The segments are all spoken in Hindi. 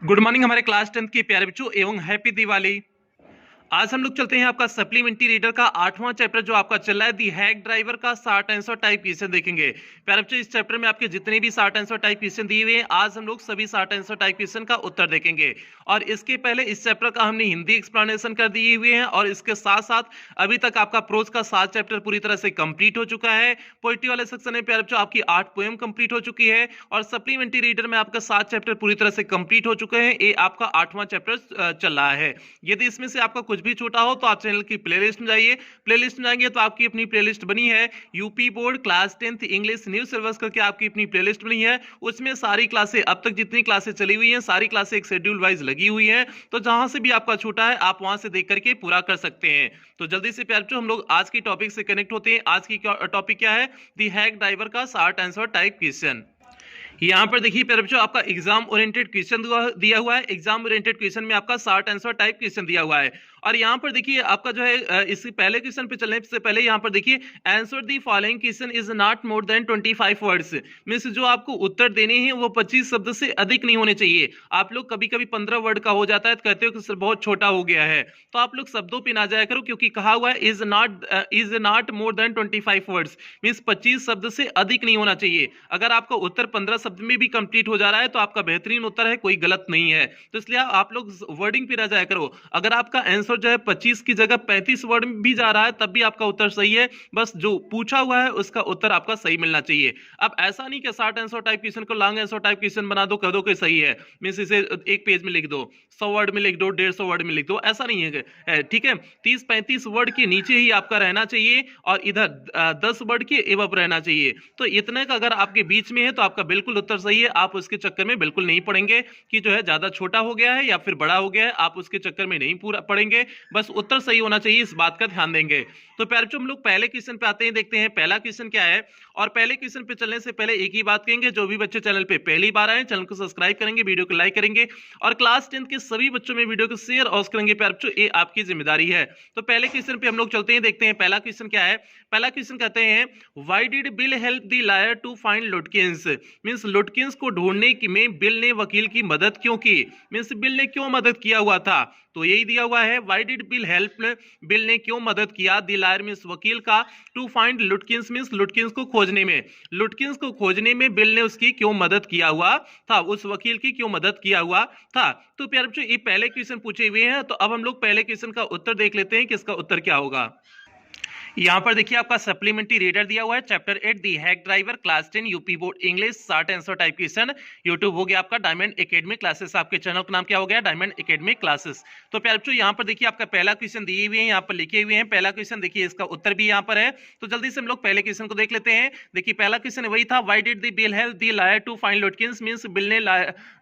गुड मॉर्निंग हमारे क्लास 10th के प्यारे बच्चों एवं हैप्पी दिवाली। आज हम लोग चलते हैं आपका सप्लीमेंट्री रीडर का 8वां चैप्टर जो आपका चल रहा है दी हैक ड्राइवर का शॉर्ट आंसर टाइप क्वेश्चन देखेंगे। प्यारे बच्चों इस चैप्टर में आपके जितने भी शॉर्ट आंसर टाइप क्वेश्चन दिए हुए हैं आज हम लोग सभी शॉर्ट आंसर टाइप क्वेश्चन का उत्तर देखेंगे। और इसके पहले इस चैप्टर का हमने हिंदी एक्सप्लेनेशन कर दिए हुए हैं और इसके साथ साथ अभी तक आपका प्रोज का 7 चैप्टर पूरी तरह से कंप्लीट हो चुका है। पोइट्री वाले सेक्शन में प्यारे बच्चों आपकी 8 पोएम कंप्लीट हो चुकी है और सप्लीमेंट्री रीडर में आपका 7 चैप्टर पूरी तरह से कंप्लीट हो चुके हैं। ये आपका 8वां चैप्टर चल रहा है। यदि इसमें से आपका कुछ भी छूटा हो तो आप चैनल की प्लेलिस्ट में जाइए। प्लेलिस्ट में जाएंगे तो आपकी अपनी प्लेलिस्ट बनी है UP board class 10th English new syllabus करके आपकी अपनी प्लेलिस्ट बनी है। उसमें सारी क्लासें अब तक जितनी क्लासें चली हुई हैं सारी क्लासें एक शेड्यूल वाइज लगी हुई हैं, तो जहां से भी आपका छूटा है आप वहां से देख करके पूरा कर सकते हैं। तो जल्दी से प्यार हम लोग आज की टॉपिक से कनेक्ट होते हैं। आज की टॉपिक क्या है? दी हैक ड्राइवर का शॉर्ट आंसर टाइप क्वेश्चन। यहाँ पर देखिए प्यारे बच्चों आपका एग्जाम ओरिएंटेड क्वेश्चन दिया हुआ है। एग्जाम ओरिएंटेड क्वेश्चन में आपका शॉर्ट आंसर टाइप क्वेश्चन दिया हुआ है और यहाँ पर देखिए आपका जो है इससे पहले क्वेश्चन पे चलने से पहले यहाँ पर देखिए answer the following question is not more than 25 words. Means जो आपको उत्तर देने हैं वो 25 शब्द से अधिक नहीं होने चाहिए। आप लोग कभी कभी 15 वर्ड का हो जाता है तो कहते हो कि सर बहुत छोटा हो गया है, तो आप लोग शब्दों पे ना जाया करो क्योंकि कहा हुआ है is not more than 25 words. Means 25 शब्द से अधिक नहीं होना चाहिए। अगर आपका उत्तर 15 शब्द में भी कंप्लीट हो जा रहा है तो आपका बेहतरीन उत्तर है, कोई गलत नहीं है। तो इसलिए आप लोग वर्डिंग पे ना जाया करो। अगर आपका आंसर जो है 25 की जगह 35 वर्ड में भी जा रहा है तब भी आपका उत्तर सही है। बस जो पूछा हुआ है उसका उत्तर आपका सही मिलना चाहिए। अब ऐसा नहीं कि शॉर्ट आंसर टाइप क्वेश्चन को लॉन्ग आंसर टाइप क्वेश्चन बना दो, कह दो कि सही है। मींस इसे एक पेज में लिख दो, 100 वर्ड में लिख दो, 150 वर्ड में लिख दो, ऐसा नहीं है। ठीक है, 30-35 वर्ड के नीचे ही आपका रहना चाहिए और इधर 10 वर्ड के एबव रहना चाहिए। तो इतने का अगर आपके बीच में है तो आपका बिल्कुल उत्तर सही है। आप उसके चक्कर में बिल्कुल नहीं पड़ेंगे कि जो है ज्यादा छोटा हो गया है या फिर बड़ा हो गया है, आप उसके चक्कर में नहीं पूरा पड़ेंगे। बस उत्तर सही होना चाहिए, इस बात का ध्यान देंगे। तो प्यारे बच्चों हम लोग पहले क्वेश्चन पे आते हैं, देखते हैं पहला क्वेश्चन क्या है। और पहले क्वेश्चन पे चलने से पहले एक ही बात कहेंगे, जो भी बच्चे चैनल पे पहली बार आए चैनल को सब्सक्राइब करेंगे, वीडियो को लाइक करेंगे और क्लास 10th के सभी बच्चों में वीडियो को शेयर और करेंगे। प्यारे बच्चों ये आपकी जिम्मेदारी है। तो पहले क्वेश्चन पे हम लोग चलते हैं, देखते हैं पहला क्वेश्चन क्या है। पहला क्वेश्चन कहते हैं why did Bill help the lawyer to find Lutkins. Means Lutkins को ढूंढने में बिल ने वकील की मदद क्यों की। मींस बिल ने क्यों मदद किया हुआ था, तो यही दिया हुआ है why did Bill help. Bill ने क्यों मदद किया द लायर मींस वकील का to find Lutkins means Lutkins को खोजने में। लुटकिंस को खोजने में बिल ने उसकी क्यों मदद किया हुआ था, उस वकील की क्यों मदद किया हुआ था। तो प्यारे बच्चों ये पहले क्वेश्चन पूछे हुए हैं, तो अब हम लोग पहले क्वेश्चन का उत्तर देख लेते हैं कि इसका उत्तर क्या होगा। यहाँ पर देखिए आपका सप्लीमेंट्री रीडर दिया हुआ है chapter 8 the hack driver class 10 UP board English short answer type question. YouTube हो गया आपका डायमंड एकेडमी क्लासेस, आपके चैनल का नाम क्या हो गया डायमंड एकेडमी क्लासेस। तो प्यारे बच्चों यहाँ पर देखिए आपका पहला क्वेश्चन दिए हुए हैं, यहाँ पर लिखे हुए हैं पहला क्वेश्चन। देखिए इसका उत्तर भी यहाँ पर है, तो जल्दी से हम लोग पहले क्वेश्चन को देख लेते हैं। देखिए पहला क्वेश्चन वही था why did the Bill help the lawyer to find Lutkins. Means Bill ने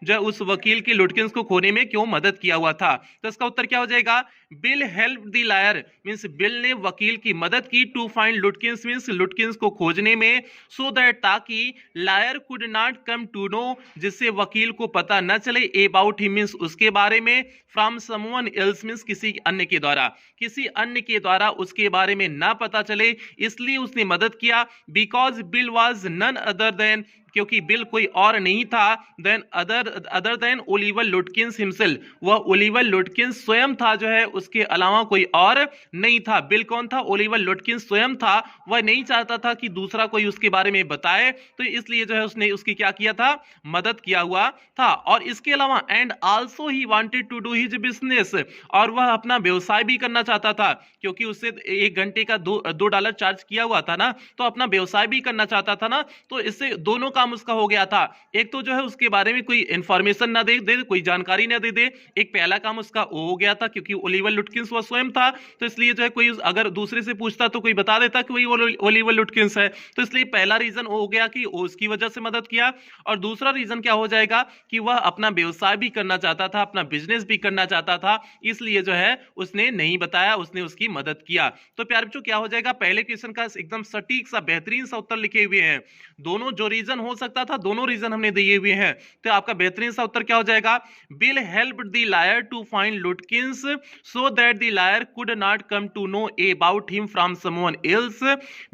जो उस वकील की लुटकिंस को खोने में क्यों मदद किया हुआ था। तो इसका उत्तर क्या हो जाएगा Bill help the lawyer means Bill ने वकील की मदद की to find Lutkins means Lutkins को खोजने में, सो दैट ताकि lawyer could not come to know जिससे वकील को पता न चले अबाउट हिम मींस उसके बारे में, फ्रॉम समवन एल्स मींस किसी अन्य के द्वारा, किसी अन्य के द्वारा उसके बारे में ना पता चले, इसलिए उसने मदद किया। Because Bill was none other than क्योंकि बिल कोई और नहीं था than other than Oliver Lutkins himself, वह ओलिवर लुटकिंस स्वयं था जो है, उसके अलावा कोई और नहीं था। बिल कौन था? ओलिवर लुटकिंस स्वयं था। वह नहीं चाहता था कि दूसरा कोई उसके बारे में बताए, तो इसलिए जो है उसने उसकी क्या किया था मदद किया हुआ था। और इसके अलावा and also he wanted to do his business, और वह अपना व्यवसाय भी करना चाहता था क्योंकि उससे 1 घंटे का $2 चार्ज किया हुआ था ना, तो अपना व्यवसाय भी करना चाहता था ना, तो इससे दोनों काम उसका हो गया था। एक तो जो है उसके बारे में कोई इंफॉर्मेशन ना दे कोई जानकारी ना दे, एक पहला काम उसका हो गया था क्योंकि ओलिवर लुटकिंस वह स्वयं था, तो इसलिए जो है कोई अगर दूसरे से पूछता तो कोई बता देता कि वही ओलिवर लुटकिंस है। तो इसलिए पहला रीजन हो गया कि उसकी वजह से मदद किया। और दूसरा रीजन क्या हो जाएगा कि वह अपना व्यवसाय भी करना चाहता था, अपना बिजनेस भी करना चाहता था, इसलिए जो है उसने नहीं बताया, उसने उसकी मदद किया। तो प्यारे बच्चों क्या हो जाएगा पहले क्वेश्चन का एकदम सटीक सा बेहतरीन सा उत्तर लिखे हुए हैं। दोनों जो रीजन हो हो सकता था, दोनों रीजन हमने दिए हुए हैं। तो आपका बेहतरीन सा उत्तर क्या हो जाएगा, Bill helped the lawyer to find Lutkins so that the lawyer could not come to know about him from someone else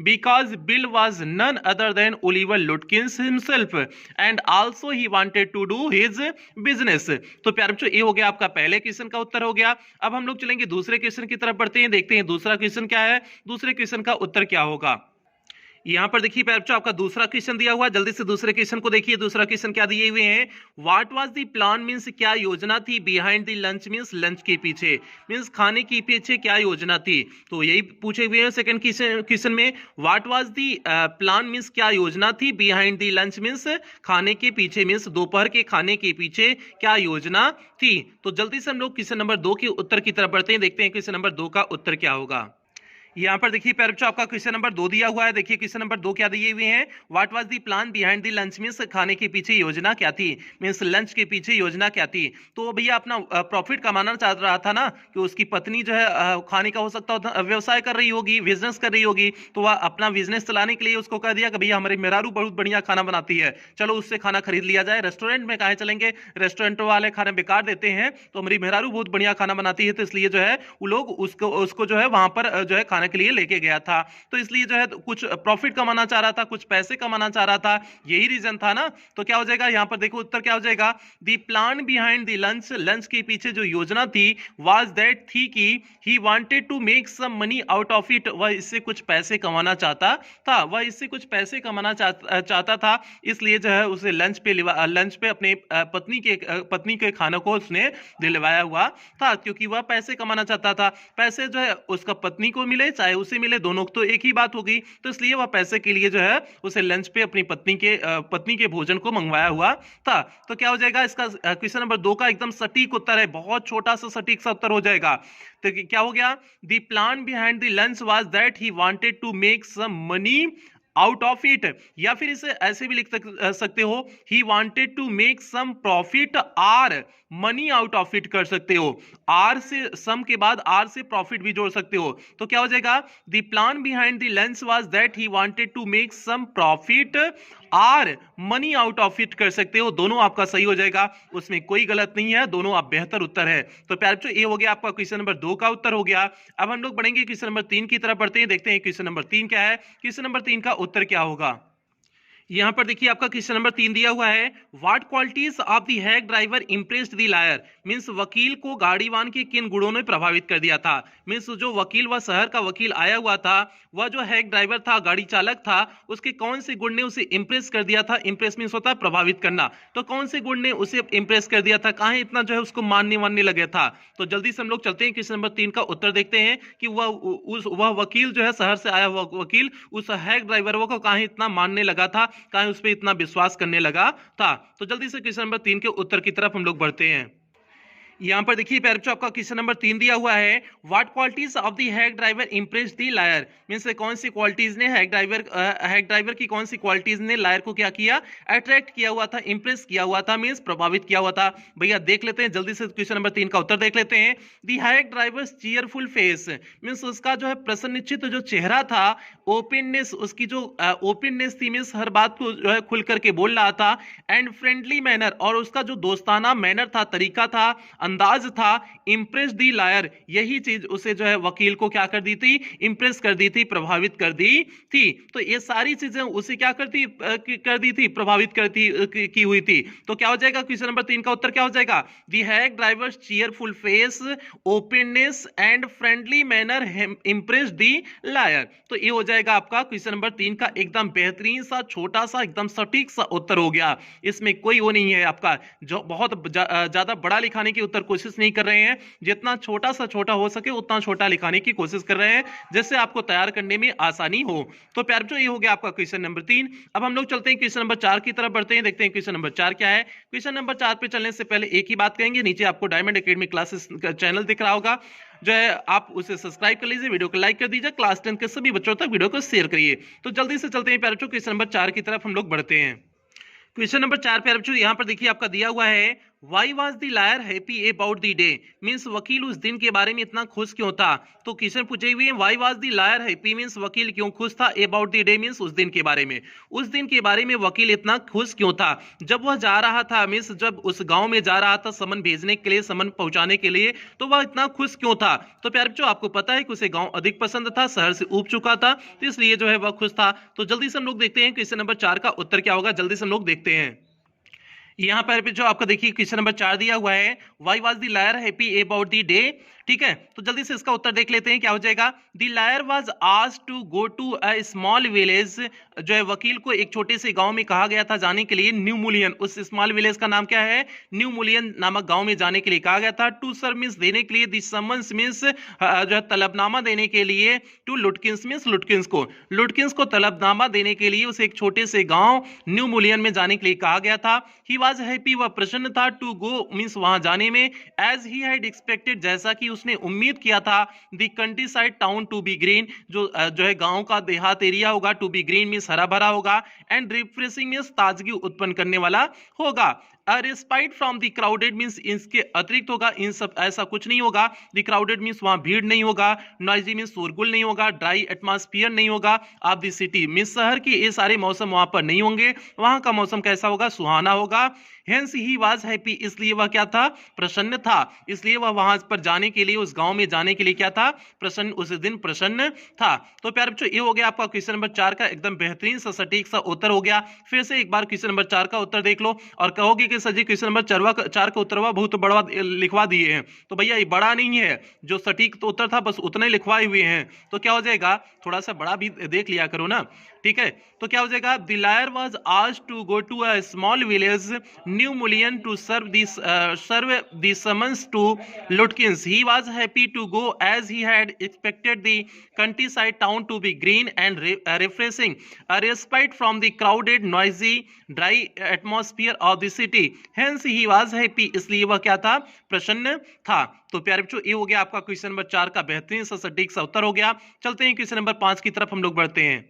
because Bill was none other than Oliver Lutkins himself and also he wanted to do his business. तो प्यारे बच्चों ये हो गया आपका पहले क्वेश्चन का उत्तर हो गया। अब हम लोग चलेंगे दूसरे क्वेश्चन की तरफ बढ़ते हैं, देखते हैं दूसरा क्वेश्चन क्या है, दूसरे क्वेश्चन का उत्तर क्या होगा। यहां पर देखिए प्यारे बच्चों आपका दूसरा क्वेश्चन दिया हुआ है, जल्दी से दूसरे क्वेश्चन को देखिए। दूसरा क्वेश्चन क्या दिए हुए हैं, what was the plan means क्या योजना थी, behind the lunch means lunch के पीछे, मींस खाने के पीछे क्या योजना थी। तो यही पूछे हुए हैं सेकंड क्वेश्चन में, what was the plan means क्या योजना थी, बिहाइंड द लंच मींस खाने के पीछे, मींस दोपहर के खाने के पीछे क्या योजना थी। तो जल्दी से हम लोग क्वेश्चन नंबर 2 के उत्तर की तरफ बढ़ते हैं, देखते हैं क्वेश्चन नंबर 2 का उत्तर क्या होगा। यहां पर देखिए प्यारे बच्चों आपका क्वेश्चन नंबर 2 दिया हुआ है, देखिए क्वेश्चन नंबर 2 क्या दिए हुए हैं, what was the plan behind the lunch means खाने के पीछे योजना क्या थी, मींस लंच के पीछे योजना क्या थी। तो भैया अपना प्रॉफिट कमाना चाह रहा था ना, कि उसकी पत्नी जो है खाने का हो सकता है व्यवसाय कर रही होगी, बिजनेस कर रही होगी, तो वह अपना बिजनेस चलाने के लिए उसको कह दिया कि भैया हमारे मेहरारू बहुत बढ़िया खाना बनाती है, चलो उससे खाना खरीद लिया जाए। रेस्टोरेंट में काहे चलेंगे, रेस्टोरेंट वाले खाना बेकार देते हैं, तो हमारी मेहरारू बहुत बढ़िया खाना बनाती है, तो इसलिए जो है वो लोग उसको जो है वहां पर जो है खाने के लिए लेके गया था। तो इसलिए जो है कुछ प्रॉफिट कमाना चाह रहा था, कुछ पैसे कमाना चाह रहा था, यही रीजन था ना। तो क्या हो जाएगा यहां पर देखो उत्तर क्या हो जाएगा, the plan behind the lunch, lunch के पीछे जो योजना थी, वाज दैट थी कि he wanted to make some money out of it, वह इससे कुछ पैसे कमाना चाहता था, वह इससे कुछ पैसे कमाना चाहता था, इसलिए जो है उसे लंच पे अपने पत्नी के खाने को उसने दिलवाया हुआ था, क्योंकि वह पैसे कमाना चाहता था। पैसे जो है उसका पत्नी को मिले चाहे उसे मिले, दोनों तो एक ही बात होगी, तो इसलिए वह पैसे के लिए जो है उसे लंच पे अपनी पत्नी के भोजन को मंगवाया हुआ था। तो क्या हो जाएगा इसका क्वेश्चन नंबर 2 का एकदम सटीक उत्तर है, बहुत छोटा सा सटीक सा उत्तर हो जाएगा। तो क्या हो गया, the plan behind the lunch was that he wanted to make some money out of it, या फिर इसे ऐसे भी लिख सकते हो, he wanted to make some profit or money out of it कर सकते हो, आर से सम के बाद आर से प्रॉफिट भी जोड़ सकते हो। तो क्या हो जाएगा, the plan behind the lunch was that he wanted to make some profit or money out of it कर सकते हो, दोनों आपका सही हो जाएगा, उसमें कोई गलत नहीं है, दोनों आप बेहतर उत्तर है। तो प्यारे बच्चों ये हो गया आपका क्वेश्चन नंबर 2 का उत्तर हो गया। अब हम लोग बढ़ेंगे क्वेश्चन नंबर 3 की तरफ बढ़ते हैं, देखते हैं क्वेश्चन नंबर 3 क्या है, क्वेश्चन नंबर 3 का उत्तर क्या होगा। यहां पर देखिए आपका क्वेश्चन नंबर 3 दिया हुआ है, what qualities of the hack driver impressed the lawyer, means वकील को गाड़ीवान के किन गुणों ने प्रभावित कर दिया था। मींस जो वकील व शहर का वकील आया हुआ था, वह जो हैक ड्राइवर था, गाड़ी चालक था, उसके कौन से गुण ने उसे इंप्रेस कर दिया था। इंप्रेस मींस होता है प्रभावित करना, तो कौन से गुण ने उसे इंप्रेस कर दिया था, कहां इतना जो है उसको मानने लगे था। तो जल्दी से हम लोग चलते हैं क्वेश्चन नंबर 3 का उत्तर देखते हैं कि वह वकील जो है शहर से आया हुआ वकील उस हैक ड्राइवर को कहां इतना मानने लगा था, कहां उस पर इतना विश्वास करने लगा था। तो जल्दी से क्वेश्चन नंबर 3 के उत्तर की तरफ हम लोग बढ़ते हैं। यहां पर देखिए प्यारे बच्चों आपका क्वेश्चन नंबर 3 दिया हुआ है, what qualities of the hack driver impressed the lawyer, means कौन सी क्वालिटीज ने हैक ड्राइवर की कौन सी क्वालिटीज ने लायर को क्या किया, अट्रैक्ट किया हुआ था, इंप्रेस किया हुआ था, मींस प्रभावित किया हुआ था। भैया देख लेते हैं जल्दी से क्वेश्चन नंबर 3 का उत्तर देख लेते हैं। The hack driver's cheerful face, means उसका जो है प्रसन्नचित्त जो चेहरा था, ओपननेस, उसकी जो ओपननेस थी, मींस हर बात को जो है खुल करके बोल रहा था, एंड फ्रेंडली मैनर, और उसका जो दोस्ताना मैनर था, तरीका था, अंदाज था, इंप्रेस दी लायर, यही चीज उसे जो है वकील को क्या कर दी थी, इंप्रेस कर दी थी, प्रभावित कर दी थी। तो ये सारी चीजें उसे क्या कर दी थी, प्रभावित की हुई थी। तो क्या हो जाएगा क्वेश्चन नंबर 3 का उत्तर क्या हो जाएगा, the hack driver's cheerful face, openness and friendly manner impress the lawyer. तो ये हो जाएगा आपका क्वेश्चन नंबर 3 का एकदम बेहतरीन सा छोटा सा एकदम सटीक सा उत्तर हो गया। इसमें कोई वो नहीं है आपका जो बहुत ज्यादा बड़ा लिखाने की उत्तर कोशिश नहीं कर रहे हैं, जितना छोटा सा छोटा हो सके उतना छोटा लिखाने की कोशिश कर रहे हैं, जिससे आपको तैयार करने में आसानी हो। तो प्यारे बच्चों ये हो गया आपका क्वेश्चन नंबर 3। अब हम लोग चलते हैं क्वेश्चन नंबर 4 की तरफ बढ़ते हैं, देखते हैं क्वेश्चन नंबर 4 क्या है। क्वेश्चन नंबर 4 पे चलने से पहले एक ही बात कहेंगे, नीचे आपको डायमंड एकेडमी क्लासेस का चैनल दिख रहा होगा, जो है आप उसे सब्सक्राइब कर लीजिए, वीडियो को लाइक कर दीजिए, क्लास 10 के सभी बच्चों तक वीडियो को शेयर करिए। तो जल्दी से चलते हैं प्यारे बच्चों क्वेश्चन नंबर 4 की तरफ हम लोग बढ़ते हैं। क्वेश्चन नंबर 4 प्यारे बच्चों यहां पर देखिए आपका दिया हुआ है, why was the lawyer happy about the day, means वकील उस दिन के बारे में इतना खुश क्यों था। तो क्वेश्चन पूछे हुए why was the lawyer happy means वकील क्यों खुश था, अबाउट द डे मीन्स उस दिन के बारे में। उस दिन के बारे में वकील इतना खुश क्यों था। जब वह जा रहा था मीन्स जब उस गांव में जा रहा था समन भेजने के लिए, समन पहुंचाने के लिए, तो वह इतना खुश क्यों था। तो प्यारे बच्चों आपको पता है कि उसे गांव अधिक पसंद था, शहर से ऊब चुका था, तो इसलिए जो है वह खुश था। तो जल्दी से हम लोग देखते हैं क्वेश्चन नंबर 4 का उत्तर क्या होगा, जल्दी से हम लोग देखते हैं। यहाँ पर जो आपका देखिए क्वेश्चन नंबर 4 दिया हुआ है, why was the lawyer happy about the day. ठीक है, तो जल्दी से इसका उत्तर देख लेते हैं क्या हो जाएगा। The lawyer was asked to go to a small village, जो है वकील को एक छोटे से गांव में कहा गया था जाने के लिए, न्यू मुलियन, उस स्मॉल विलेज का नाम क्या है, न्यू मुलियन नामक गांव में जाने के लिए कहा गया था। टू सर मीन्स देने के लिए, द समन्स मीन्स जो है तलबनामा देने के लिए, टू लुटकिंस मीन्स लुटकिंस को तलबनामा देने के लिए उसे एक छोटे से गांव न्यू मुलियन में जाने के लिए कहा गया था। ही वाज हैप्पी, वह प्रसन्न था, टू गो मीन्स वहां जाने में, एज ही हैड एक्सपेक्टेड, जैसा कि उसने उम्मीद किया था, the countryside town to be green, जो है गांव का देहात एरिया होगा, टू बी ग्रीन मीन्स हरा भरा होगा, एंड रिफ्रेशिंग मीन्स ताजगी उत्पन्न करने वाला होगा। Respite from the crowded means इसके अतिरिक्त होगा, इन सब ऐसा कुछ नहीं होगा। द क्राउडेड मीन्स वहां भीड़ नहीं होगा, नॉइजी मीन्स शोरगुल नहीं होगा, ड्राई एटमॉस्फेयर नहीं होगा, ऑफ द सिटी मीन्स शहर के ये सारे मौसम वहां पर नहीं होंगे, वहां का मौसम कैसा होगा, सुहाना होगा। हेंस ही वाज हैप्पी, इसलिए वह क्या था, प्रसन्न था, इसलिए वह वहां पर जाने के लिए, उस गांव में जाने के लिए क्या था, प्रसन्न, उस दिन प्रसन्न था। तो प्यारे बच्चों ये हो गया आपका क्वेश्चन नंबर 4 का एकदम बेहतरीन सा सटीक सा उत्तर हो गया। फिर से एक बार क्वेश्चन नंबर 4 का उत्तर देख लो और कहोगे कि सर जी क्वेश्चन नंबर 4 का उत्तर बहुत बड़ा लिखवा दिए हैं। तो भैया ये बड़ा नहीं है, जो सटीक तो उत्तर था बस उतना ही लिखवाए हुए हैं, तो क्या हो जाएगा, थोड़ा सा बड़ा भी देख लिया करो ना। ठीक है, तो क्या हो जाएगा, the lawyer was asked to go to a small village New Mullion to serve the summons to Lutkins. He was happy to go as he had expected the countryside town to be green and refreshing, a respite from the crowded noisy dry atmosphere of the city, hence he was happy, इसलिए वह क्या था, प्रसन्न था। तो प्यारे बच्चों ये हो गया आपका क्वेश्चन नंबर 4 का बेहतरीन सा सटीक सा उत्तर हो गया। चलते हैं क्वेश्चन नंबर 5 की तरफ हम लोग बढ़ते हैं।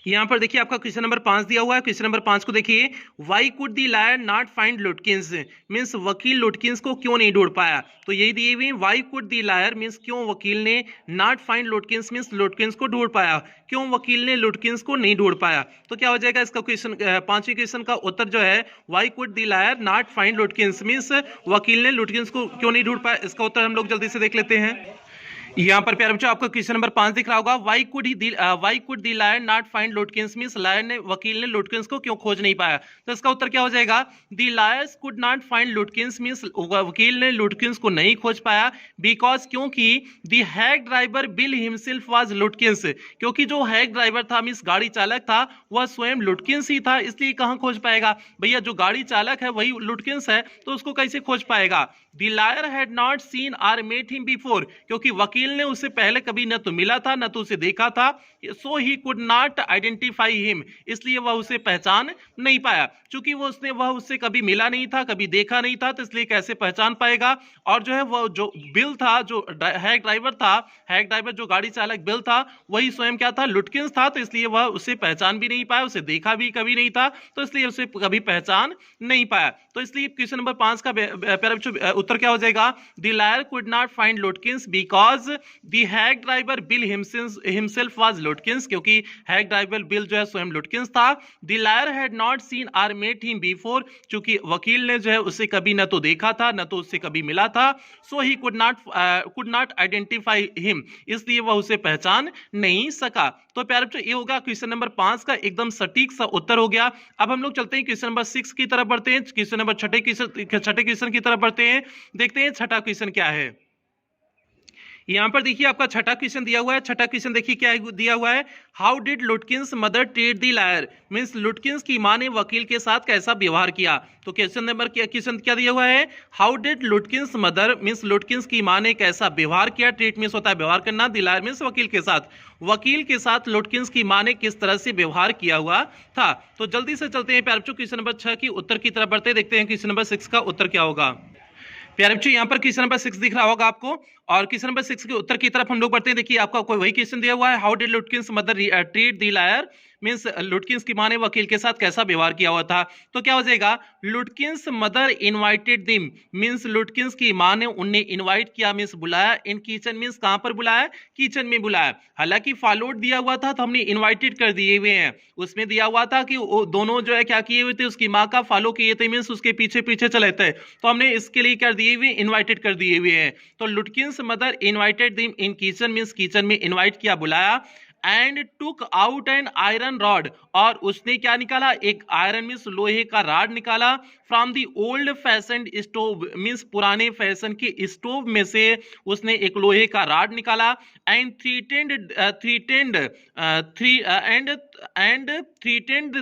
यहाँ पर देखिए आपका क्वेश्चन नंबर 5 दिया हुआ है। क्वेश्चन नंबर 5 को देखिए, why could the lawyer not find Lutkins, means वकील लुटकिंस को क्यों नहीं ढूंढ पाया। तो यही दिए हुए, why could the lawyer means क्यों वकील ने, not find Lutkins means Lutkins को ढूंढ पाया, क्यों वकील ने लुटकिंस को नहीं ढूंढ पाया। तो क्या हो जाएगा इसका क्वेश्चन, 5वें क्वेश्चन का उत्तर जो है, why could the lawyer not find Lutkins means वकील ने लुटकिंस को क्यों नहीं ढूंढ पाया। इसका उत्तर हम लोग जल्दी से देख लेते हैं। यहाँ पर प्यारे बच्चों आपका क्वेश्चन नंबर 5 दिख रहा होगा, why could the lawyer not find Lutkins means lawyer ने, वकील ने लुटकिंस को क्यों खोज नहीं पाया। तो इसका उत्तर क्या हो जाएगा, the lawyers could not find Lutkins means वकील ने लुटकिंस को नहीं खोज पाया, बिकॉज क्योंकि the hack driver Bill himself was Lutkins, क्योंकि जो हैग ड्राइवर था मींस गाड़ी चालक था वह स्वयं लुटकिंस ही था, इसलिए कहां खोज पाएगा भैया, जो गाड़ी चालक है वही लुटकिंस है, तो उसको कैसे खोज पाएगा। The lawyer had not seen or met him before, क्योंकि वकील ने उससे पहले कभी न तो मिला था न तो उसे देखा था, so he could not identify him, इसलिए वह उसे पहचान नहीं पाया, क्योंकि वह उससे कभी मिला नहीं था, कभी देखा नहीं था, तो इसलिए कैसे पहचान पाएगा। और जो है वो जो बिल था, जो हैग ड्राइवर था, हैग ड्राइवर जो गाड़ी चालक बिल था, वही स्वयं क्या था, लुटकिंस था, तो इसलिए वह उसे पहचान भी नहीं पाया, उसे देखा भी कभी नहीं था, तो इसलिए उसे कभी पहचान नहीं पाया। तो इसलिए क्वेश्चन नंबर 5 का उत्तर क्या हो जाएगा, the lawyer could not find Lutkins because the hack driver Bill himself was Lutkins, क्योंकि हैग ड्राइवर बिल जो है स्वयं लुटकिंस था। The lawyer had not seen or met him before, क्योंकि वकील ने जो है उसे कभी न तो देखा था न तो उससे कभी मिला था, so he could not identify him, इसलिए वह उसे पहचान नहीं सका। तो प्यारे बच्चों ये होगा क्वेश्चन नंबर 5 का एकदम सटीक सा उत्तर हो गया। अब हम लोग चलते हैं क्वेश्चन नंबर 6 की तरफ बढ़ते हैं, क्वेश्चन नंबर छठे क्वेश्चन की तरफ बढ़ते हैं, देखते हैं छठा क्वेश्चन क्या है। यहाँ पर देखिए आपका छठा क्वेश्चन दिया हुआ है। छठा क्वेश्चन देखिए क्या दिया हुआ है, how did Lutkins mother treat the lawyer, means Lutkins की मां ने वकील के साथ कैसा व्यवहार किया। तो क्वेश्चन क्या दिया हुआ है, how did Lutkins mother means Lutkins की मां ने कैसा व्यवहार किया, ट्रीट मीन्स होता है व्यवहार करना, दी लायर मीन्स वकील के साथ, वकील के साथ लुटकिंस की मां ने किस तरह से व्यवहार किया हुआ था। तो जल्दी से चलते हैं प्यारे बच्चों क्वेश्चन नंबर 6 की उत्तर की तरफ बढ़ते हैं, देखते हैं क्वेश्चन नंबर 6 का उत्तर क्या होगा। प्यारे बच्चों यहाँ पर क्वेश्चन नंबर 6 दिख रहा होगा आपको, और क्वेश्चन नंबर 6 के उत्तर की तरफ हम लोग बढ़ते हैं। देखिए आपका कोई वही क्वेश्चन दिया हुआ है, how did Lutkins mother treat the lawyer, means Lutkins की माँ ने वकील के साथ कैसा व्यवहार किया हुआ था। तो क्या हो जाएगा, Lutkins mother invited them, means Lutkins की माँ ने उन्हें इनवाइट किया, मीन्स बुलाया, इन किचन, मीन्स कहां पर बुलाया, किचन में बुलाया। हालांकि फॉलोड दिया हुआ था तो हमने इनवाइटेड कर दिए हुए हैं, उसमें दिया हुआ था कि वो दोनों जो है क्या किए हुए थे, उसकी माँ का फॉलो किए थे, मीन्स उसके पीछे पीछे चले थे, तो हमने इसके लिए कर दिए हुए, इनवाइटेड कर दिए हुए हैं। तो लुटकिंस मदर इनवाइटेड दिम इन किचन, मीन्स किचन में इनवाइट किया, बुलाया। And took out an iron rod, और उसने क्या निकाला, एक आयरन मीन्स लोहे का रॉड निकाला, from the old fashion stove, means पुराने फैशन के स्टोव में से उसने एक लोहे का रॉड निकाला। And threatened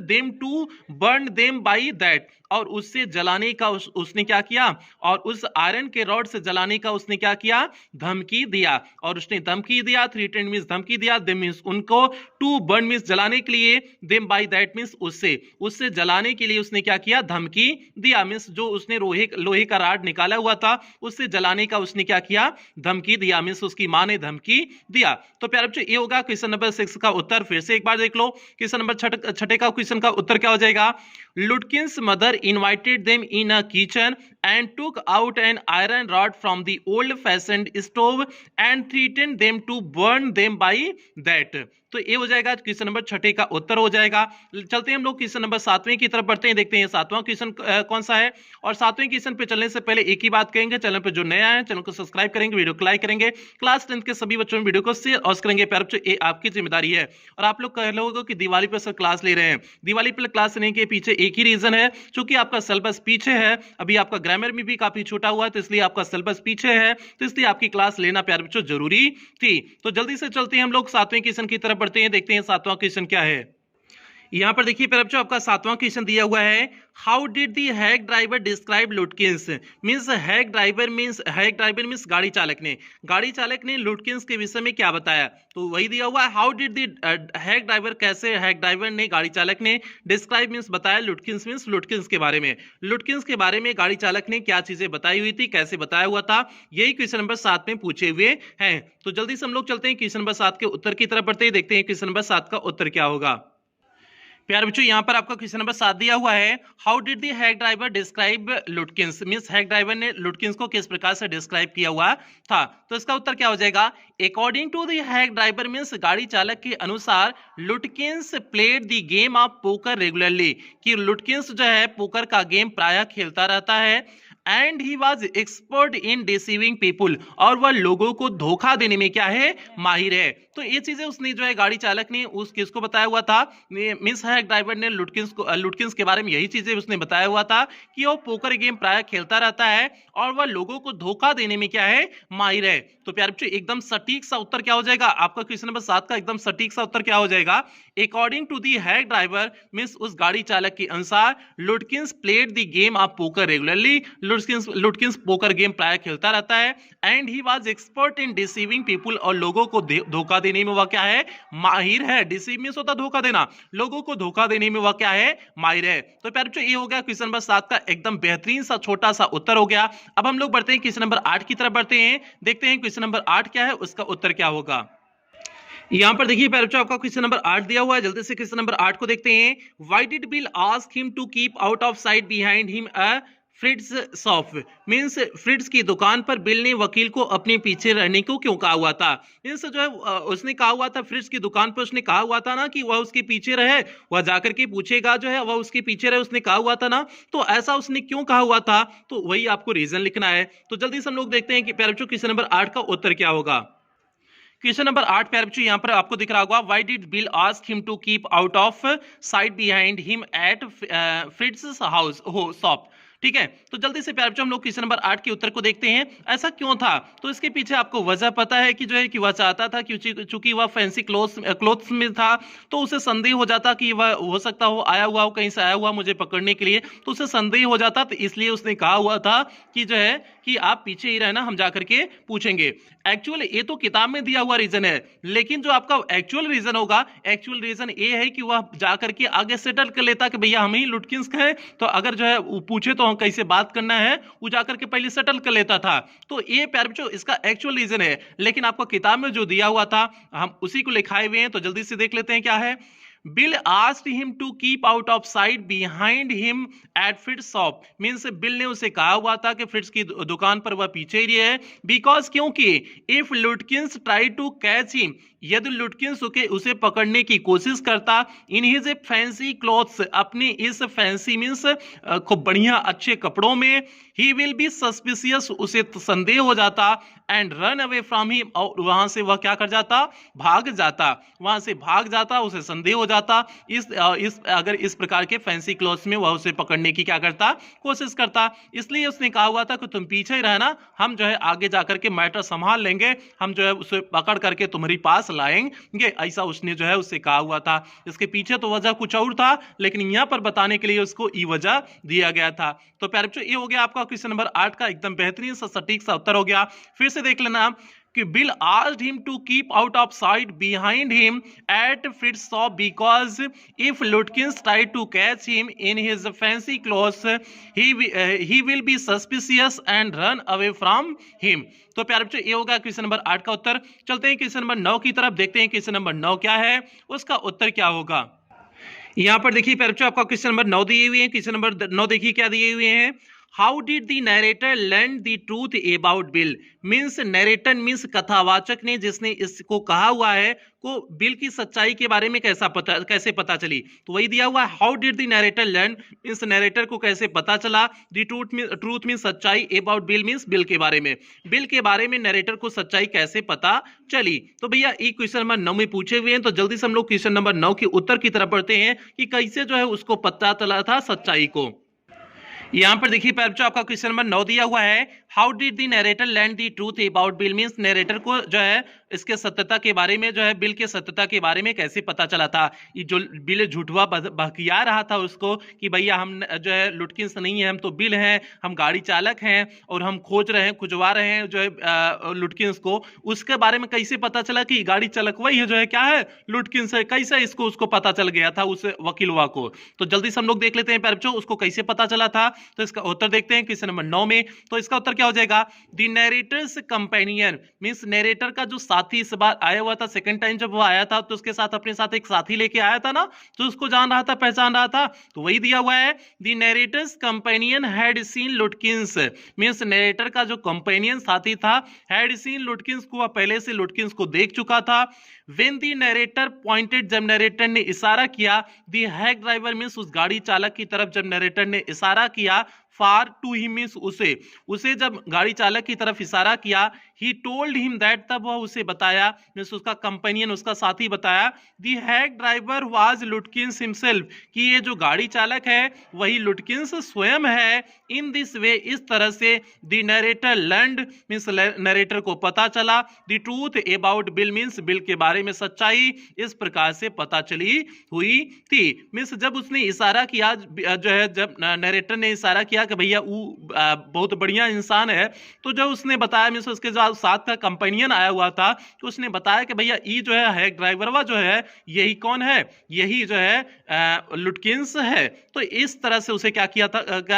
them to burn them by that, और उससे जलाने का उसने क्या किया, और उस आयरन के रॉड से जलाने का उसने क्या किया, धमकी दिया। और उसने धमकी दिया, थ्रीटेंड मीन्स धमकी दिया, देम मीन्स उनको, टू बर्न मीन्स जलाने के लिए, देम बाई दैट मीन्स उससे जलाने के लिए उसने क्या किया, धमकी दिया। मीन्स जो उसने लोहे का रॉड निकाला हुआ था उससे जलाने का उसने क्या किया, धमकी दिया, मीन्स उसकी मां ने धमकी दिया। तो प्यारे बच्चों ये होगा क्वेश्चन नंबर 6 का उत्तर। फिर से एक बार देख लो, क्वेश्चन नंबर छठे का क्वेश्चन का उत्तर क्या हो जाएगा, Lutkins mother invited them in a kitchen and took out an iron rod from the old-fashioned stove and threatened them to burn them by that। तो ये हो जाएगा क्वेश्चन नंबर 6 का उत्तर हो जाएगा। चलते हैं हम लोग क्वेश्चन नंबर 7वें की तरफ बढ़ते हैं, देखते हैं 7वां क्वेश्चन कौन सा है। और 7वें क्वेश्चन पे चलने से पहले एक ही बात कहेंगे, चैनल पे जो नया है चैनल को सब्सक्राइब करेंगे, वीडियो को लाइक करेंगे, क्लास 10 के सभी बच्चों में वीडियो को शेयर और करेंगे। प्यारे बच्चों ये आपकी जिम्मेदारी है। और आप लोग कह लोगों कि दिवाली पर सर क्लास ले रहे हैं, दिवाली पर क्लास लेने के पीछे एक ही रीजन है, क्योंकि आपका सिलेबस पीछे है, अभी आपका ग्रामर में भी काफी छूटा हुआ है, तो इसलिए आपका सिलेबस पीछे है, तो इसलिए आपकी क्लास लेना प्यारे बच्चों जरूरी थी। तो जल्दी से चलते हैं हम लोग 7वें क्वेश्चन की तरफ बढ़ते हैं, देखते हैं 7वां क्वेश्चन क्या है। यहां पर देखिए प्यारे बच्चों आपका 7वां क्वेश्चन दिया हुआ है, how did the hack driver describe लुटकिंस, means hack driver means गाड़ी चालक ने लुटकिंस के विषय में क्या बताया। तो वही दिया हुआ है, how did the hack driver, कैसे हैक ड्राइवर ने, गाड़ी चालक ने, डिस्क्राइब मींस बताया, लुटकिंस मींस लुटकिंस के बारे में, लुटकिंस के बारे में गाड़ी चालक ने क्या चीजें बताई हुई थी, कैसे बताया हुआ था, यही क्वेश्चन नंबर 7 में पूछे हुए हैं। तो जल्दी से हम लोग चलते हैं क्वेश्चन नंबर 7 के उत्तर की तरफ बढ़ते हैं, देखते हैं क्वेश्चन नंबर 7 का उत्तर क्या होगा। प्यारे बच्चों यहां पर आपका क्वेश्चन नंबर 7 दिया हुआ है, how did the hack driver describe लुटकिंस, means hack driver ने लुटकिंस को किस प्रकार से डिस्क्राइब किया हुआ था। तो इसका उत्तर क्या हो जाएगा, according to the hack driver means गाड़ी चालक के अनुसार, Lutkins played the game of poker regularly, कि लुटकिंस जो है पोकर का गेम प्रायः खेलता रहता है, and he was expert in deceiving people, और वह लोगों को धोखा देने में क्या है, माहिर है। तो ये चीजें उसने जो है गाड़ी चालक ने उस किसको बताया हुआ था, मिस हैक ड्राइवर ने लुटकिंस के बारे में यही चीजें उसने बताया हुआ था कि वो पोकर गेम प्राय खेलता रहता है और वह लोगों को धोखा देने में क्या है, माहिर है। तो प्यारे बच्चों एकदम सटीक सा उत्तर क्या हो जाएगा, आपका क्वेश्चन नंबर 7 का एकदम सटीक सा उत्तर क्या हो जाएगा, according to the hack driver means उस गाड़ी चालक के अनुसार, Lutkins played the game of poker regularly, Lutkins poker game प्राय खेलता रहता है, and he was expert in deceiving people, और लोगों को धोखा देने में वह क्या है, माहिर है। डिसीव मींस होता धोखा देना, लोगों को धोखा देने में वह क्या है, माहिर है। तो प्यारे बच्चों ये हो गया क्वेश्चन नंबर 7 का एकदम बेहतरीन सा छोटा सा उत्तर हो गया। अब हम लोग बढ़ते हैं क्वेश्चन नंबर 8 की तरफ बढ़ते हैं, देखते हैं क्वेश्चन नंबर 8 क्या है, उसका उत्तर क्या होगा। यहां पर देखिए प्यारे बच्चों आपका क्वेश्चन नंबर 8 दिया हुआ है, जल्दी से क्वेश्चन नंबर 8 को देखते हैं। Why did Bill ask him to keep out of sight behind him a Fritz shop, means Fritz की दुकान पर बिल ने वकील को अपने पीछे रहने को क्यों कहा हुआ था। मींस जो है उसने कहा हुआ था, फ्रिट्ज की दुकान पर उसने कहा हुआ था ना कि वह उसके पीछे रहे, वह जाकर के पूछेगा जो है वह उसके पीछे रहे, उसने कहा हुआ था ना, तो ऐसा उसने क्यों कहा हुआ था, तो वही आपको रीजन लिखना है। तो जल्दी से हम लोग देखते हैं कि प्यारे बच्चों क्वेश्चन नंबर 8 का उत्तर क्या होगा। क्वेश्चन नंबर 8 प्यारे बच्चों यहां पर आपको दिख रहा होगा, why did Bill ask him to keep out of sight behind him at Fritz house shop. ठीक है, तो जल्दी से प्यारे बच्चों हम लोग क्वेश्चन नंबर 8 के उत्तर को देखते हैं, ऐसा क्यों था। तो इसके पीछे आपको वजह पता है कि जो है कि वह चाहता था, क्योंकि वह फैंसी क्लोथ्स में था, तो उसे संदेह हो जाता कि वह हो सकता हो आया हुआ हो, कहीं से आया हुआ मुझे पकड़ने के लिए, तो उसे संदेह हो जाता, तो इसलिए उसने कहा हुआ था कि जो है कि आप पीछे ही रहना, हम जाकर के पूछेंगे। एक्चुअल ये तो किताब में दिया हुआ रीजन है, लेकिन जो आपका एक्चुअल रीजन होगा, एक्चुअल रीजन ये है कि वह जाकर के आगे सेटल कर लेता कि भैया हम ही लुटकिंस हैं, तो अगर जो है पूछे तो हम कैसे बात करना है, वो जाकर के पहले सेटल कर लेता था। तो ये प्यारे बच्चों इसका एक्चुअल रीजन है, लेकिन आपको किताब में जो दिया हुआ था हम उसी को लिखाए हुए हैं, तो जल्दी से देख लेते हैं क्या है। Bill asked him to keep out of sight behind him at Fritz shop. Means Bill ने उसे कहा हुआ था कि फ्रिट्स की दुकान पर वह पीछे ही है, बिकॉज क्योंकि if Lutkins try to catch him, यदि लुटकिंस उसे पकड़ने की कोशिश करता इन हिज फैंसी क्लॉथ्स, अपने इस फैंसी मीन्स खूब बढ़िया अच्छे कपड़ों में, ही विल बी सस्पिशियस, उसे संदेह हो जाता, and run away from him, और वहां से वह क्या कर जाता, भाग जाता, वहां से भाग जाता, उसे संदेह हो जाता अगर इस प्रकार के फैंसी क्लॉथ्स में वह उसे पकड़ने की क्या करता, कोशिश करता। इसलिए उसने कहा हुआ था कि तुम पीछे ही रहना, हम जो है आगे जाकर के मैटर संभाल लेंगे, हम जो है उसे पकड़ करके तुम्हारी पास लाएंगे, ऐसा उसने जो है उससे कहा हुआ था। इसके पीछे तो वजह कुछ और था, लेकिन यहां पर बताने के लिए उसको ई वजह दिया गया था। तो प्यारे बच्चों, ये हो गया आपका क्वेश्चन नंबर 8 का एकदम बेहतरीन सा सटीक सा उत्तर हो गया। फिर से देख लेना कि Bill asked him to keep out of sight behind him at Fritz shop because if Lutkins try to catch him in his fancy clothes he will be suspicious and run away from him. तो प्यारे बच्चों, ये होगा क्वेश्चन नंबर 8 का उत्तर। चलते हैं क्वेश्चन नंबर 9 की तरफ, देखते हैं क्वेश्चन नंबर 9 क्या है, उसका उत्तर क्या होगा। यहां पर देखिए प्यारे बच्चों, आपका क्वेश्चन नंबर 9 दिए हुए हैं। क्वेश्चन नंबर 9 देखिए क्या दिए हुए हैं, how did the narrator learn the truth about bill. Means narrator means कथावाचक ने जिसने इसको कहा हुआ है को बिल की सच्चाई के बारे में कैसे पता चली, तो वही दिया हुआ है, how did the narrator learn, means narrator को कैसे पता चला, द ट्रूथ मीन्स सच्चाई, अबाउट बिल मीन्स बिल के बारे में, बिल के बारे में नरेटर को सच्चाई कैसे पता चली। तो भैया ये क्वेश्चन नंबर 9 में पूछे हुए हैं, तो जल्दी से हम लोग क्वेश्चन नंबर 9 के उत्तर की तरफ बढ़ते हैं कि कैसे जो है उसको पता चला था सच्चाई को। यहां पर देखिए बच्चों, आपका क्वेश्चन नंबर 9 दिया हुआ है, how did the narrator learn the truth about bill. Means narrator को जो है इसके सत्यता के बारे में, जो है बिल के सत्यता के बारे में कैसे पता चला था। ये जो बिल झूठवा बहकिया रहा था उसको कि भैया हम जो है लुटकिंस नहीं है, हम तो बिल हैं, हम गाड़ी चालक हैं और हम खुजवा रहे हैं जो है लुटकिंस को, उसके बारे में कैसे पता चला कि गाड़ी चालक वही है जो है क्या है, लुटकिंस है, कैसे उसको पता चल गया था उस वकीलवा को। तो जल्दी से हम लोग देख लेते हैं बच्चों उसको कैसे पता चला था। तो इसका उत्तर देखते हैं क्वेश्चन नंबर 9 में। तो इसका उत्तर क्या हो जाएगा, the narrator's companion, means narrator का जो साथी इस बार आया हुआ था, सेकंड टाइम जब वो आया था तो उसके साथ अपने साथ एक साथी लेके आया था ना, तो उसको जान रहा था, पहचान रहा था, तो वही दिया हुआ है, the narrator's companion had seen लुटकिंस। Means narrator का जो कंपेनियन साथी था, हैड सीन लुटकिंस को, पहले से लुटकिंस को देख चुका था। When the narrator pointed, जब नरेटर ने इशारा किया, the hack driver मींस उस गाड़ी चालक की तरफ जब नरेटर ने इशारा किया, फार टू ही मींस उसे जब गाड़ी चालक की तरफ इशारा किया, ही टोल्ड हिम दैट, तब वह उसे बताया, मींस उसका कंपेनियन उसका साथी बताया, the hack driver was Lutkins himself, कि ये जो गाड़ी चालक है वही लुटकिंस स्वयं है। इन दिस वे, इस तरह से दी नरेटर लर्नड, मींस नरेटर को पता चला, the truth about bill, means bill के बारे में सच्चाई इस प्रकार से पता चली हुई थी। मींस जब उसने इशारा किया, जो है जब नरेटर ने इशारा किया कि भैया वो बहुत बढ़िया इंसान है, तो जब उसने बताया, मींस उसके साथ का कंपेनियन आया हुआ था, तो उसने बताया कि भैया ये जो है ड्राइवरवा जो है यही कौन है, यही जो है लुटकिंस है। तो इस तरह से उसे क्या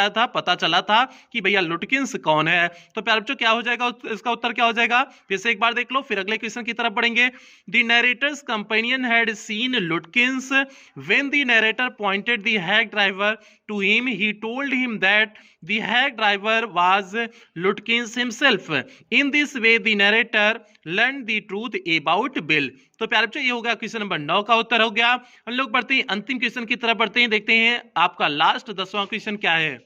था, पता चला था कि भैया लुटकिंस कौन है। तो प्यारे बच्चों क्या हो जाएगा, इसका उत्तर क्या हो जाएगा, फिर से एक बार देख लो, फिर अगले क्वेश्चन की तरफ बढ़ेंगे। The narrator's companion had seen Lutkins when the narrator pointed the hack driver to him, he told him that the hack driver was Lutkins himself. In this way the narrator learn the truth about Bill. तो प्यारे बच्चों ये हो गया क्वेश्चन नंबर 9 का उत्तर हो गया। हम लोग बढ़ते हैं अंतिम क्वेश्चन की तरफ बढ़ते हैं, देखते हैं आपका लास्ट 10वां क्वेश्चन क्या है।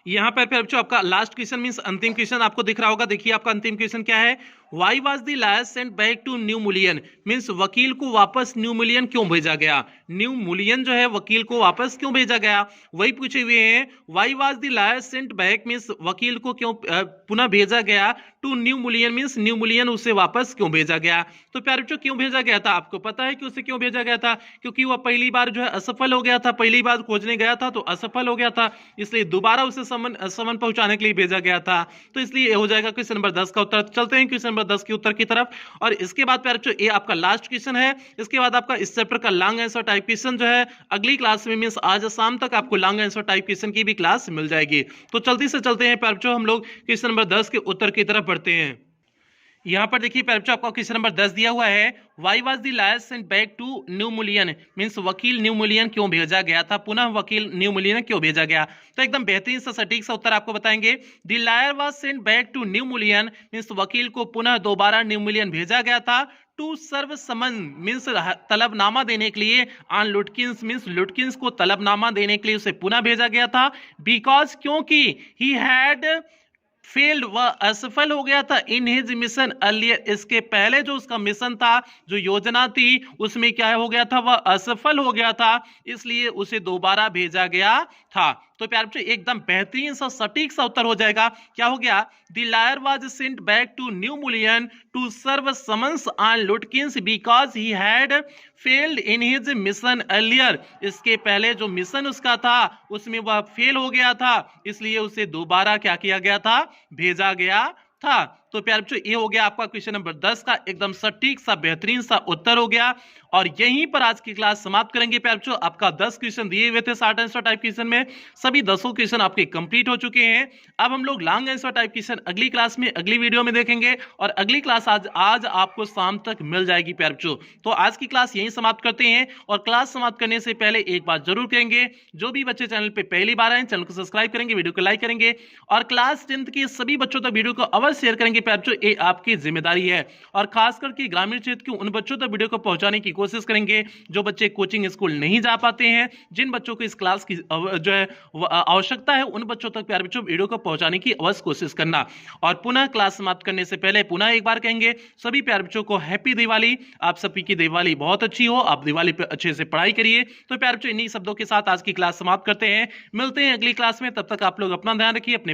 यहां पर बच्चों आपका लास्ट क्वेश्चन मींस अंतिम क्वेश्चन आपको दिख रहा होगा, देखिए आपका अंतिम क्वेश्चन क्या है, why was the lawyer sent back to New Mullion. Means वकील को वापस न्यू मुलियन क्यों भेजा गया, न्यू मुलियन जो है वकील को वापस क्यों भेजा गया, वही पूछे हुए हैं। Why was the lawyer sent back, means वकील को क्यों पुनः भेजा गया, to New Mullion means New Mullion उसे वापस क्यों भेजा गया। तो प्यारे बच्चों क्यों भेजा गया था, आपको पता है कि उसे क्यों भेजा गया था, क्योंकि वह पहली बार जो है असफल हो गया था, पहली बार खोजने गया था तो असफल हो गया था, इसलिए दोबारा उसे समन पहुंचाने के लिए भेजा गया था। तो इसलिए हो जाएगा क्वेश्चन नंबर 10 का उत्तर। चलते हैं क्वेश्चन नंबर 10 के उत्तर की तरफ, और इसके बाद प्यारे बच्चों ये आपका लास्ट क्वेश्चन है। इसके बाद आपका इस चैप्टर का लॉन्ग आंसर टाइप क्वेश्चन जो है अगली क्लास में मींस आज शाम तक आपको लॉन्ग आंसर टाइप क्वेश्चन की भी क्लास मिल जाएगी। तो जल्दी से चलते हैं प्यारे बच्चों हम लोग क्वेश्चन नंबर 10 के उत्तर की तरफ बढ़ते हैं। यहाँ पर देखिए प्यारे बच्चों, आपका क्वेश्चन नंबर 10 दिया हुआ है। Why was the lawyer sent back to New Mullion, means वकील न्यू मुलियन क्यों भेजा गया था, पुनः वकील न्यू मुलियन क्यों भेजा गया। तो एकदम बेहतरीन सा सटीक सा उत्तर आपको बताएंगे। The lawyer was sent back to New Mullion, means वकील को पुनः दोबारा न्यू मुलियन भेजा गया था। टू सर्व समन, मीन्स तलबनामा देने के लिए। ऑन लुटकिंस, मीन्स लुटकिंस को तलबनामा देने के लिए उसे पुनः भेजा गया था। बिकॉज, क्योंकि ही हैड फेल्ड, वह असफल हो गया था इन हिज मिशन अर्लियर, इसके पहले जो उसका मिशन था, जो योजना थी, उसमें क्या हो गया था, वह असफल हो गया था, इसलिए उसे दोबारा भेजा गया था। तो प्यारे बच्चों एकदम बेहतरीन सा सटीक सा उत्तर हो जाएगा। क्या हो गया, the lawyer was sent back to New Mullion to serve summons on Lutkins because he had failed in his mission earlier, इसके पहले जो मिशन उसका था उसमें वह फेल हो गया था, इसलिए उसे दोबारा क्या किया गया था, भेजा गया था। तो प्यारे बच्चों ये हो गया आपका क्वेश्चन नंबर 10 का एकदम सटीक सा बेहतरीन सा उत्तर हो गया। और यहीं पर आज की क्लास समाप्त करेंगे प्यारे बच्चों। आपका 10 क्वेश्चन दिए हुए थे शॉर्ट आंसर टाइप क्वेश्चन में, सभी 10 क्वेश्चन आपके कंप्लीट हो चुके हैं। अब हम लोग लॉन्ग आंसर टाइप क्वेश्चन अगली क्लास में, अगली वीडियो में देखेंगे, और अगली क्लास आज आपको शाम तक मिल जाएगी प्यारे बच्चों। तो आज की क्लास यहीं समाप्त करते हैं, और क्लास समाप्त करने से पहले एक बात जरूर कहेंगे, जो भी बच्चे चैनल पे पहली बार आए चैनल को सब्सक्राइब करेंगे, वीडियो को लाइक करेंगे, और क्लास 10th के सभी बच्चों तक वीडियो को अवश्य शेयर करेंगे प्यारे बच्चों, ये आपकी जिम्मेदारी है। और खास करके ग्रामीण क्षेत्र के उन बच्चों तक वीडियो को पहुंचाने की कोशिश करेंगे जो बच्चे कोचिंग स्कूल नहीं जा पाते हैं, जिन बच्चों को इस क्लास की जो है आवश्यकता है, उन बच्चों तक प्यारे बच्चों वीडियो को पहुंचाने की अवश्य कोशिश करना। और पुनः क्लास समाप्त करने से पहले पुनः एक बार कहेंगे सभी प्यारे बच्चों को हैप्पी दिवाली। आप सभी की दिवाली बहुत अच्छी हो, आप दिवाली पे अच्छे से पढ़ाई करिए। तो प्यारे बच्चों इन्हीं शब्दों के साथ आज की क्लास समाप्त करते हैं, मिलते हैं अगली क्लास में, तब तक आप लोग अपना ध्यान रखिए, अपने